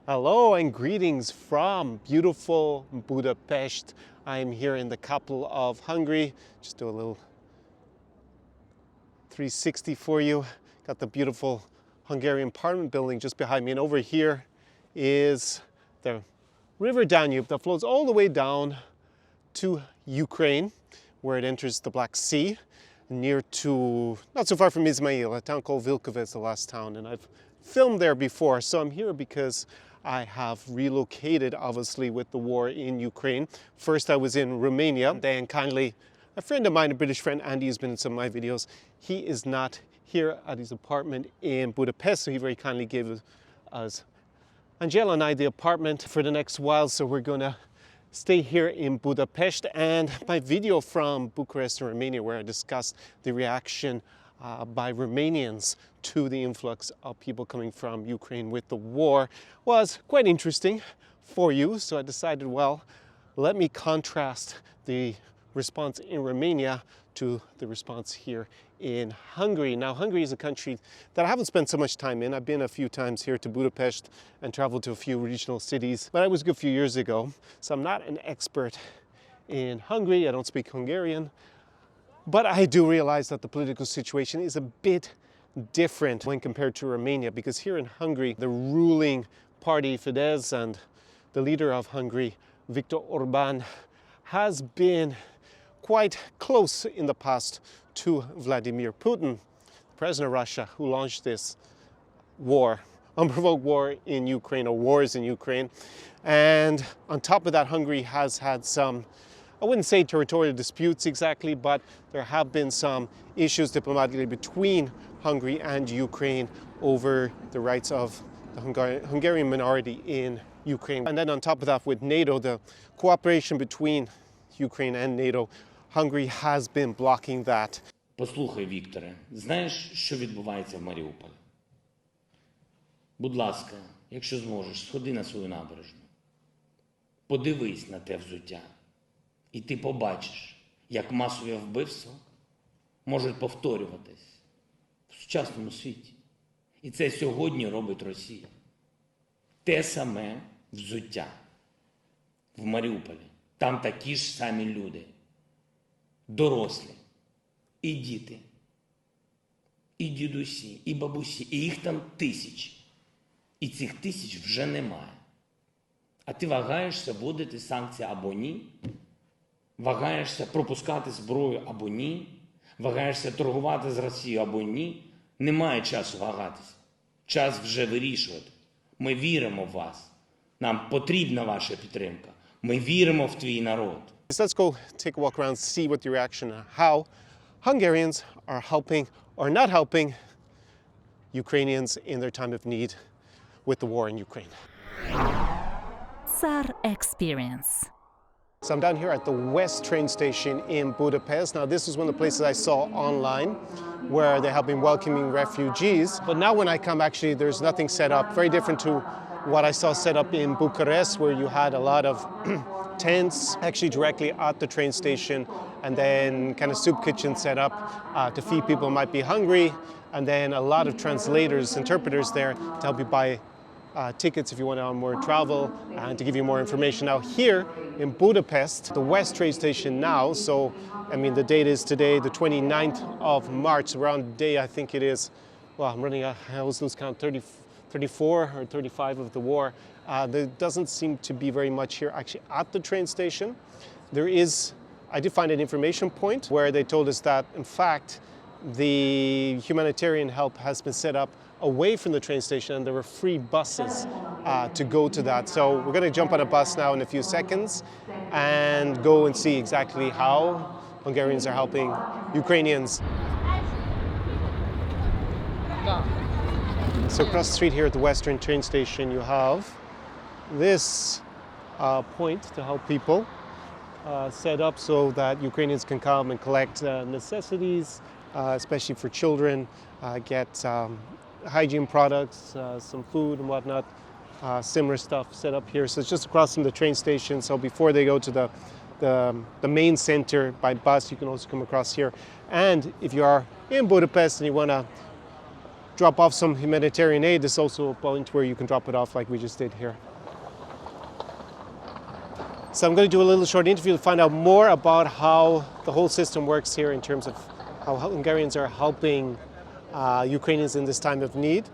Hello and greetings from beautiful Budapest. I'm here in the capital of Hungary. Just do a little 360 for you. Got the beautiful Hungarian Parliament building just behind me, and over here is the River Danube that flows all the way down to Ukraine, where it enters the Black Sea, near to, not so far from Izmail, a town called Vilkovets, the last town, and I've filmed there before. So I'm here because I have relocated, obviously, with the war in Ukraine. First I was in Romania, then kindly a friend of mine, a British friend, Andy, who's been in some of my videos, he is not here at his apartment in Budapest, so he very kindly gave us, Angela and I, the apartment for the next while, so we're gonna stay here in Budapest. And my video from Bucharest in Romania, where I discussed the reaction by Romanians to the influx of people coming from Ukraine with the war, was quite interesting for you. So I decided, well, let me contrast the response in Romania to the response here in Hungary. Now, Hungary is a country that I haven't spent so much time in. I've been a few times here to Budapest and traveled to a few regional cities, but I was a good few years ago. So I'm not an expert in Hungary. I don't speak Hungarian, but I do realize that the political situation is a bit different when compared to Romania, because here in Hungary, the ruling party, Fidesz, and the leader of Hungary, Viktor Orbán, has been quite close in the past to Vladimir Putin, the president of Russia, who launched this war, unprovoked war in Ukraine, or wars in Ukraine. And on top of that, Hungary has had some, I wouldn't say territorial disputes exactly, but there have been some issues diplomatically between Hungary and Ukraine over the rights of the Hungarian minority in Ukraine. And then on top of that, with NATO, the cooperation between Ukraine and NATO, Hungary has been blocking that. Послухай, Вікторе, знаєш, що відбувається в Маріуполі? Будь ласка, якщо зможеш, сходи на свою набережну. Подивись на те взуття. І ти побачиш, як масові вбивства можуть повторюватись в сучасному світі. І це сьогодні робить Росія. Те саме взуття в Маріуполі. Там такі ж самі люди. Дорослі, і діти, і дідусі, і бабусі, і їх там тисячі. І цих тисяч вже немає. А ти вагаєшся вводити санкції або ні? Вагаєшся пропускати зброю або ні? Вагаєшся торгувати з Росією або ні? Немає часу вагатися. Час вже вирішувати. Ми віримо в вас. Нам потрібна ваша підтримка. Ми віримо в твій народ. Let's go take a walk around, see what the reaction, how Hungarians are helping or not helping Ukrainians in their time of need with the war in Ukraine. Tsar Experience. So I'm down here at the West train station in Budapest. Now, this is one of the places I saw online where they have been welcoming refugees. But now when I come, actually, there's nothing set up. Very different to what I saw set up in Bucharest, where you had a lot of tents actually directly at the train station, and then kind of soup kitchen set up to feed people who might be hungry, and then a lot of translators, interpreters there to help you buy tickets if you want to on more travel and to give you more information. Now here in Budapest, the West train station now, so I mean the date is today, the 29th of March, around the day I think it is, well, I'm running out, I always lose count, 34 or 35 of the war. There doesn't seem to be very much here actually at the train station. There is, I did find an information point where they told us that in fact the humanitarian help has been set up away from the train station, and there were free buses to go to that. So we're going to jump on a bus now in a few seconds and go and see exactly how Hungarians are helping Ukrainians. So across the street here at the Western train station, you have this point to help people set up so that Ukrainians can come and collect necessities, especially for children, get hygiene products, some food and whatnot, similar stuff set up here. So it's just across from the train station. So before they go to the main center by bus, you can also come across here. And if you are in Budapest and you want to drop off some humanitarian aid, there's also a point where you can drop it off like we just did here. So I'm going to do a little short interview to find out more about how the whole system works here in terms of how Hungarians are helping Ukrainians in this time of need.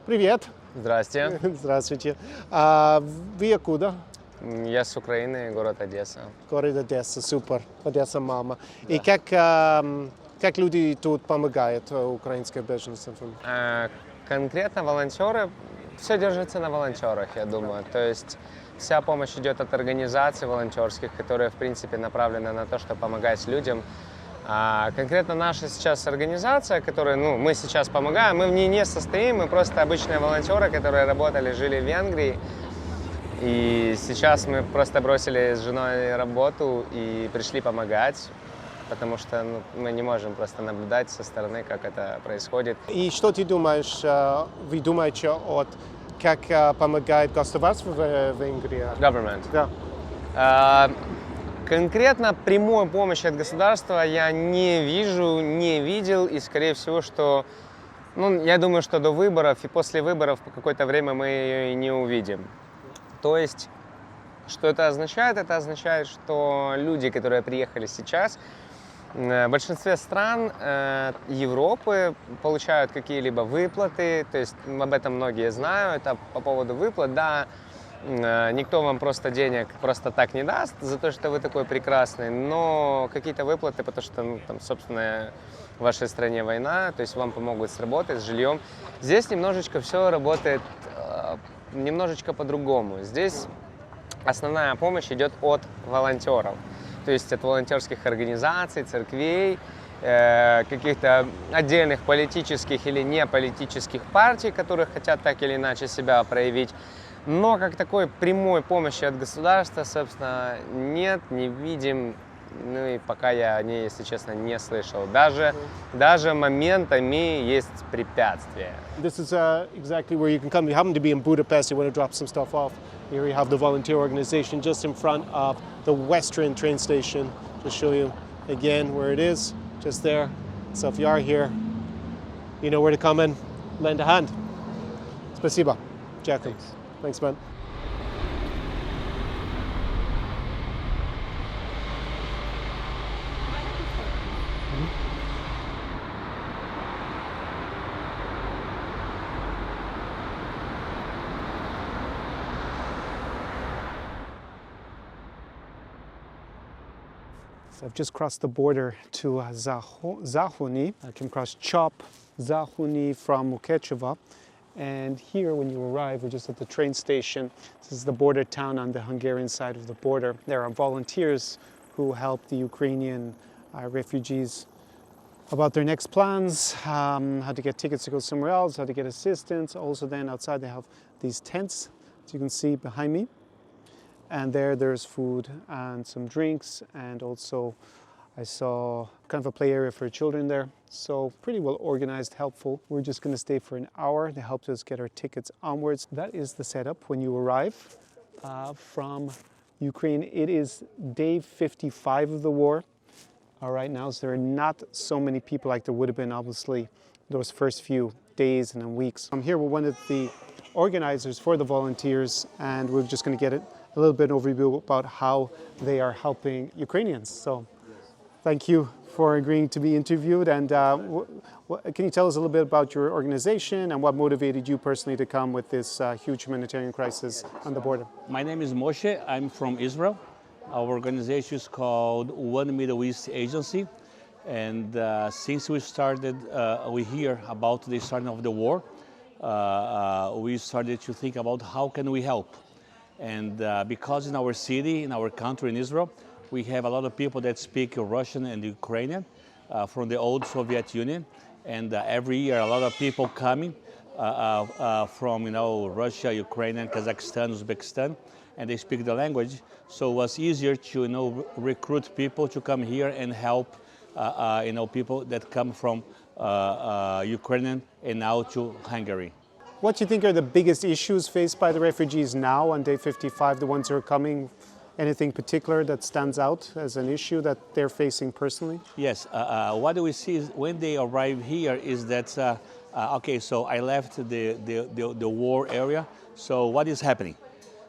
Привет! Здрасте. Здравствуйте. Вы откуда? Я с Украины, город Одесса. Город Одесса, супер. Одесса, мама. И как люди тут помогают украинским беженцам? Конкретно волонтеры, все держится на волонтерах, я думаю. То есть вся помощь идет от организаций волонтерских, которые, в принципе, направлены на то, чтобы помогать людям. А конкретно наша сейчас организация, которой мы сейчас помогаем, мы в ней не состоим, мы просто обычные волонтеры, которые работали, жили в Венгрии. И сейчас мы просто бросили с женой работу и пришли помогать, потому что мы не можем просто наблюдать со стороны, как это происходит. И что ты думаешь, вы думаете, как помогает государство в Венгрии? Government. Да. Конкретно прямой помощи от государства я не вижу, не видел, и скорее всего, что, я думаю, что до выборов и после выборов по какое-то время мы ее и не увидим. То есть, что это означает? Это означает, что люди, которые приехали сейчас, в большинстве стран Европы получают какие-либо выплаты, то есть об этом многие знают, а по поводу выплат, да, никто вам просто денег просто так не даст за то, что вы такой прекрасный, но какие-то выплаты, потому что, собственно, в вашей стране война, то есть вам помогут с работой, с жильем. Здесь немножечко все работает немножечко по-другому. Здесь основная помощь идет от волонтеров, то есть от волонтерских организаций, церквей, каких-то отдельных политических или неполитических партий, которые хотят так или иначе себя проявить. Но как такой прямой помощи от государства, собственно, нет, не видим. И пока я о ней, если честно, не слышал. Даже моментами есть препятствия. This is exactly where you can come. You happen to be in Budapest, you want to drop some stuff off. Here you have the volunteer organization just in front of the Western train station. Just show you again where it is, just there. So if you are here, you know where to come and lend a hand. Спасибо. Jacob. Thanks, man. So I've just crossed the border to Zahony. I came across Chop, Zahony from Mukachevo. And here, when you arrive, we're just at the train station. This is the border town on the Hungarian side of the border. There are volunteers who help the Ukrainian refugees about their next plans, how to get tickets to go somewhere else, how to get assistance. Also then outside they have these tents, as you can see behind me. And there's food and some drinks, and also I saw kind of a play area for children there. So pretty well organized, helpful. We're just going to stay for an hour. They helped us get our tickets onwards. That is the setup when you arrive from Ukraine. It is day 55 of the war. All right, now so there are not so many people like there would have been, obviously, those first few days and then weeks. I'm here with one of the organizers for the volunteers, and we're just going to get a little bit overview about how they are helping Ukrainians. So thank you for agreeing to be interviewed. And can you tell us a little bit about your organization and what motivated you personally to come with this huge humanitarian crisis on the border? My name is Moshe. I'm from Israel. Our organization is called One Middle East Agency. And since we started, we hear about the starting of the war, we started to think about how can we help. And because in our city, in our country, in Israel, we have a lot of people that speak Russian and Ukrainian from the old Soviet Union. And every year, a lot of people coming from, Russia, Ukraine, Kazakhstan, Uzbekistan, and they speak the language. So it was easier to, recruit people to come here and help, people that come from Ukraine and now to Hungary. What do you think are the biggest issues faced by the refugees now on day 55, the ones who are coming? Anything particular that stands out as an issue that they're facing personally? Yes, what we see is when they arrive here is that Okay, so I left the war area. So what is happening?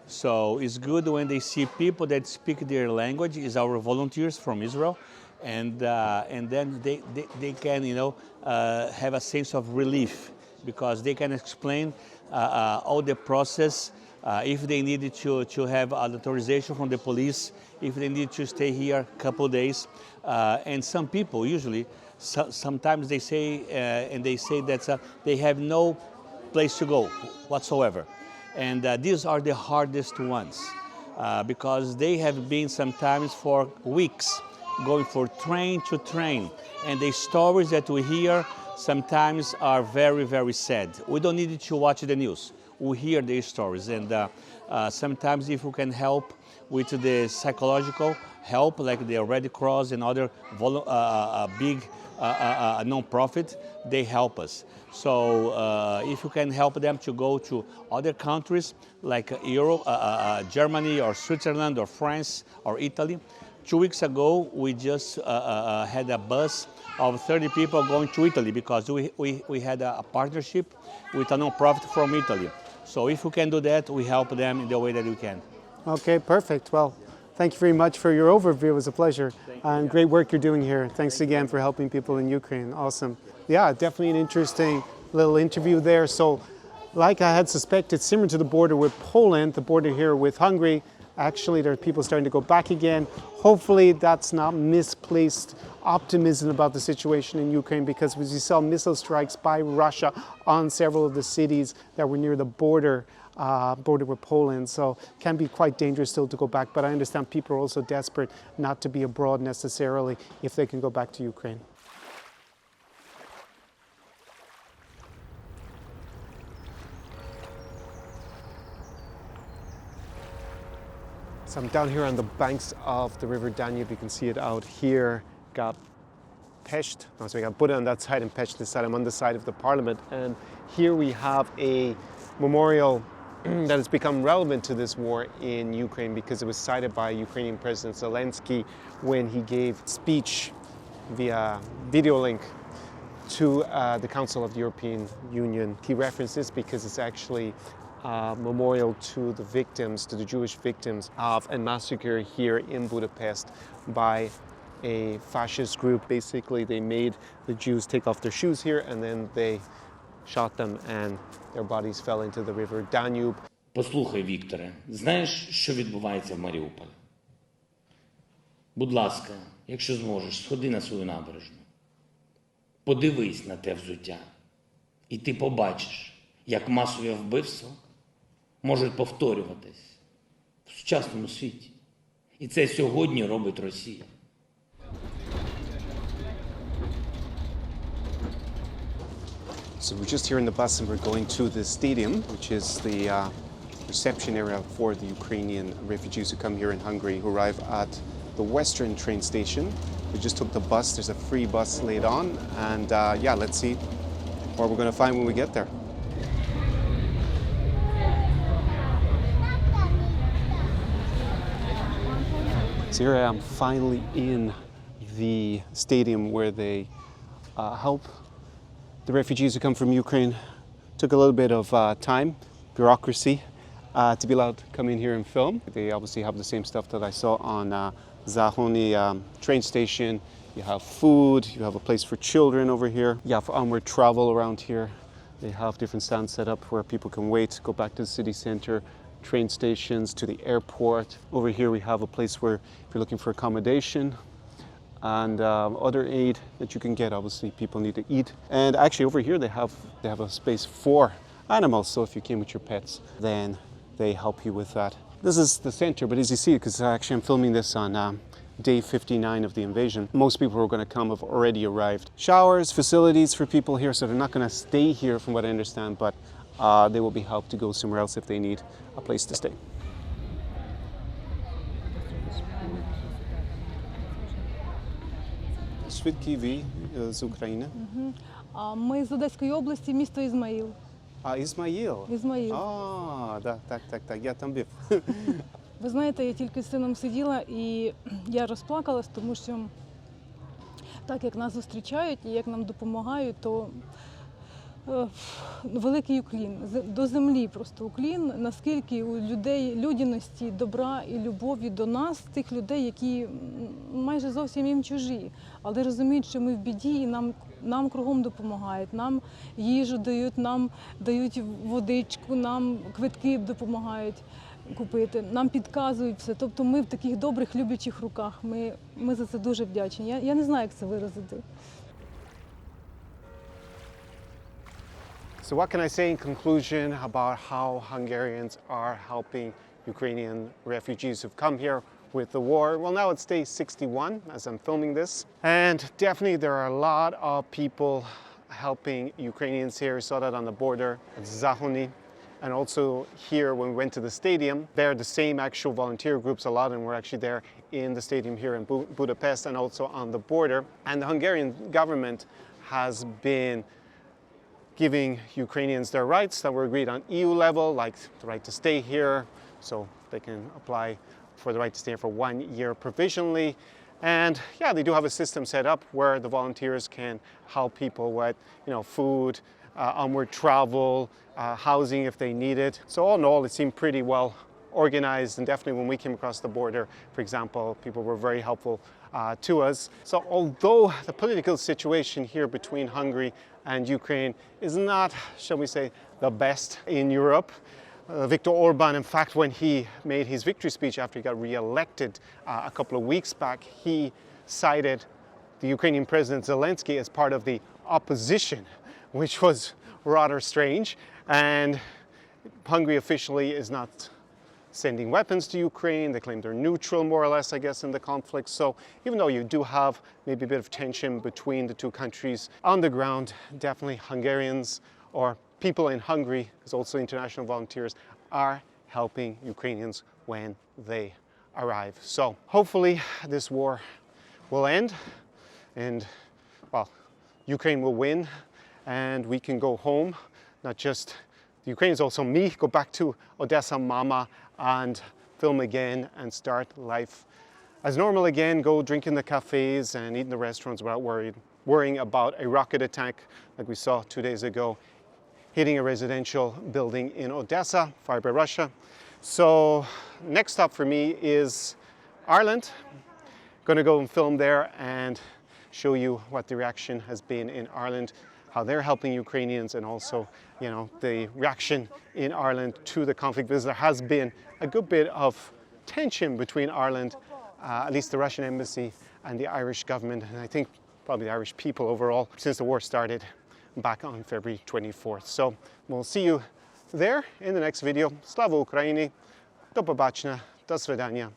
So it's good when they see people that speak their language, is our volunteers from Israel, and then they can, have a sense of relief because they can explain all the process. If they needed to have an authorization from the police, if they need to stay here a couple of days, and some people usually, sometimes they say that they have no place to go whatsoever, and these are the hardest ones because they have been sometimes for weeks going from train to train, and the stories that we hear sometimes are very, very sad. We don't need to watch the news. We hear these stories, and sometimes if we can help with the psychological help, like the Red Cross and other big non-profit, they help us. So if you can help them to go to other countries like Europe, Germany or Switzerland or France or Italy. 2 weeks ago, we just had a bus of 30 people going to Italy because we had a partnership with a non-profit from Italy. So if we can do that, we help them in the way that we can. Okay, perfect. Well, thank you very much for your overview. It was a pleasure. And great work you're doing here. Thanks again for helping people in Ukraine. Awesome. Yeah, definitely an interesting little interview there. So, like I had suspected, similar to the border with Poland, the border here with Hungary, actually there are people starting to go back again. Hopefully that's not misplaced optimism about the situation in Ukraine, because we saw missile strikes by Russia on several of the cities that were near the border with Poland, so it can be quite dangerous still to go back. But I understand people are also desperate not to be abroad necessarily if they can go back to Ukraine. So I'm down here on the banks of the River Danube. You can see it out here. Got Pest. No, so we got Buda on that side and Pest this side. I'm on the side of the parliament. And here we have a memorial that has become relevant to this war in Ukraine because it was cited by Ukrainian President Zelensky when he gave speech via video link to the Council of the European Union. He referenced this because it's actually memorial to the victims, to the Jewish victims of a massacre here in Budapest by a fascist group. Basically, they made the Jews take off their shoes here and then they shot them and their bodies fell into the river Danube. Послухай, Вікторе, знаєш, що відбувається в Маріуполі? Будь ласка, якщо зможеш, сходи на свою набережну. Подивись на те взуття. І ти побачиш, як масові вбивства можуть повторюватись в сучасному світі. І це сьогодні робить Росія. So we're just here in the bus and we're going to the stadium, which is the reception area for the Ukrainian refugees who come here in Hungary, who arrive at the Western train station. We just took the bus. There's a free bus laid on, and yeah, let's see what we're going to find when we get there. So here I am finally in the stadium where they help the refugees who come from Ukraine. Took a little bit of time, bureaucracy, to be allowed to come in here and film. They obviously have the same stuff that I saw on Zahony train station. You have food, you have a place for children over here. You have onward travel around here. They have different stands set up where people can wait, go back to the city center, train stations, to the airport. Over here we have a place where if you're looking for accommodation, and other aid that you can get. Obviously people need to eat, and actually over here they have a space for animals, so if you came with your pets then they help you with that. This is the center, but as you see, because actually I'm filming this on day 59 of the invasion, most people who are going to come have already arrived. Showers, facilities for people here, so they're not going to stay here from what I understand, but they will be helped to go somewhere else if they need a place to stay. Звідки ви з України? Ми з Одеської області, місто Ізмаїл. Ізмаїл. Ізмаїл. Так, я там був. Ви знаєте, я тільки з сином сиділа і я розплакалась, тому що так як нас зустрічають і як нам допомагають, то великий уклін, до землі просто уклін, наскільки у людей людяності, добра і любові до нас, тих людей, які майже зовсім їм чужі, але розуміють, що ми в біді і нам кругом допомагають, нам їжу дають, нам дають водичку, нам квитки допомагають купити, нам підказують все. Тобто ми в таких добрих, любячих руках. Ми за це дуже вдячні. Я не знаю, як це виразити. So what can I say in conclusion about how Hungarians are helping Ukrainian refugees who've come here with the war? Well, now it's day 61 as I'm filming this. And definitely there are a lot of people helping Ukrainians here. We saw that on the border at Zahony. And also here when we went to the stadium, they're the same actual volunteer groups, a lot of them were actually there in the stadium here in Budapest and also on the border. And the Hungarian government has been giving Ukrainians their rights that were agreed on EU level, like the right to stay here, so they can apply for the right to stay here for 1 year provisionally. And yeah, they do have a system set up where the volunteers can help people with, food, onward travel, housing if they need it. So all in all, it seemed pretty well organized, and definitely when we came across the border, for example, people were very helpful to us. So although the political situation here between Hungary and Ukraine is not, shall we say, the best in Europe, Viktor Orban, in fact, when he made his victory speech after he got re-elected a couple of weeks back, he cited the Ukrainian President Zelensky as part of the opposition, which was rather strange. And Hungary officially is not sending weapons to Ukraine. They claim they're neutral, more or less, I guess, in the conflict. So even though you do have maybe a bit of tension between the two countries, on the ground, definitely Hungarians or people in Hungary, because also international volunteers, are helping Ukrainians when they arrive. So hopefully this war will end and, well, Ukraine will win and we can go home. Not just the Ukrainians, also me, go back to Odessa Mama and film again and start life as normal again, go drink in the cafes and eat in the restaurants without worrying about a rocket attack like we saw 2 days ago hitting a residential building in Odessa, fired by Russia. So next stop for me is Ireland. Gonna go and film there and show you what the reaction has been in Ireland, how they're helping Ukrainians, and also, the reaction in Ireland to the conflict, because there has been a good bit of tension between Ireland, at least the Russian embassy, and the Irish government, and I think probably the Irish people overall, since the war started back on February 24th. So we'll see you there in the next video. Slava Ukraini, do побачення, до свидання.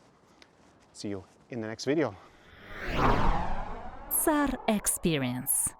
See you in the next video. SAR Experience.